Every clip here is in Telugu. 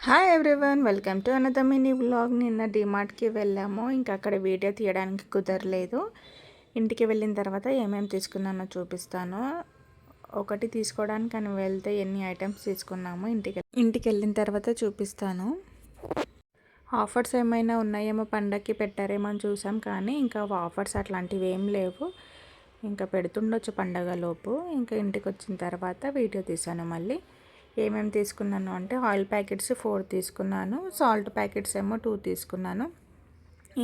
Hi everyone, welcome to another mini vlog. నిన్న డిమార్ట్కి వెళ్ళాము. ఇంకా అక్కడ వీడియో తీయడానికి కుదరలేదు. ఇంటికి వెళ్ళిన తర్వాత ఏమేమి తీసుకున్నానో చూపిస్తాను. ఒకటి తీసుకోవడానికి అని వెళ్తే ఎన్ని ఐటమ్స్ తీసుకున్నాము ఇంటికి వెళ్ళిన తర్వాత చూపిస్తాను. ఆఫర్స్ ఏమైనా ఉన్నాయేమో, పండగకి పెట్టారేమో అని చూసాం, కానీ ఇంకా ఆఫర్స్ అట్లాంటివి ఏం లేవు. ఇంకా పెడుతుండొచ్చు పండగలోపు. ఇంకా ఇంటికి వచ్చిన తర్వాత వీడియో తీసాను. మళ్ళీ ఏమేమి తీసుకున్నాను అంటే ఆయిల్ ప్యాకెట్స్ 4 తీసుకున్నాను, సాల్ట్ ప్యాకెట్స్ ఏమో 2 తీసుకున్నాను.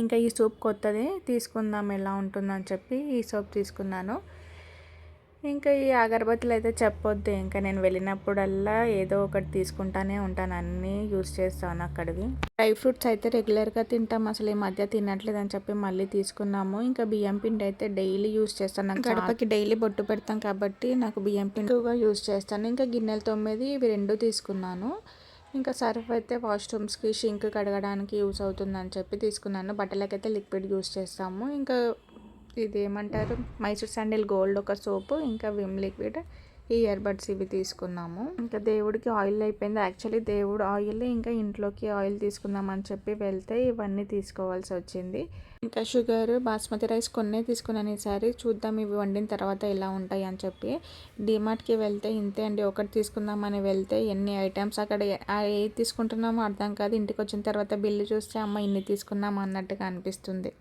ఇంకా ఈ సోప్ కొత్తది తీసుకుందాం ఎలా ఉంటుందని చెప్పి ఈ సోప్ తీసుకున్నాను. ఇంకా ఈ అగరబత్తులు అయితే చెప్పొద్దు, ఇంకా నేను వెళ్ళినప్పుడల్లా ఏదో ఒకటి తీసుకుంటానే ఉంటాను, అన్నీ యూజ్ చేస్తాను అక్కడివి. డ్రై ఫ్రూట్స్ అయితే రెగ్యులర్గా తింటాం, అసలు ఈ మధ్య తినట్లేదు అని చెప్పి మళ్ళీ తీసుకున్నాము. ఇంకా బియ్యం పిండి అయితే డైలీ యూజ్ చేస్తాను, గడపకి డైలీ బొట్టు పెడతాం కాబట్టి నాకు బియ్యం పిండిగా యూజ్ చేస్తాను. ఇంకా గిన్నెలు 9 ఇవి 2 తీసుకున్నాను. ఇంకా సర్ఫ్ అయితే వాష్రూమ్స్కి షింక్ కడగడానికి యూజ్ అవుతుందని చెప్పి తీసుకున్నాను. బట్టలకైతే లిక్విడ్ యూజ్ చేస్తాము. ఇంకా ఇది ఏమంటారు, మైసూర్ శాండిల్ గోల్డ్ ఒక సోపు, ఇంకా విమ్ లిక్విడ్, ఈ ఇయర్ బడ్స్ ఇవి తీసుకున్నాము. ఇంకా దేవుడికి ఆయిల్ అయిపోయింది. యాక్చువల్లీ దేవుడు ఆయిల్, ఇంకా ఇంట్లోకి ఆయిల్ తీసుకుందామని చెప్పి వెళ్తే ఇవన్నీ తీసుకోవాల్సి వచ్చింది. ఇంకా షుగర్, బాస్మతి రైస్ కొన్నే తీసుకున్నాను ఈసారి. చూద్దాం ఇవి వండిన తర్వాత ఎలా ఉంటాయి అని చెప్పి. డిమార్ట్కి వెళ్తే ఇంతే అండి, ఒకటి తీసుకుందామని వెళ్తే ఎన్ని ఐటమ్స్ అక్కడ ఏది తీసుకుంటున్నామో అర్థం కాదు. ఇంటికి వచ్చిన తర్వాత బిల్లు చూస్తే అమ్మ ఇన్ని తీసుకున్నాము అన్నట్టుగా అనిపిస్తుంది.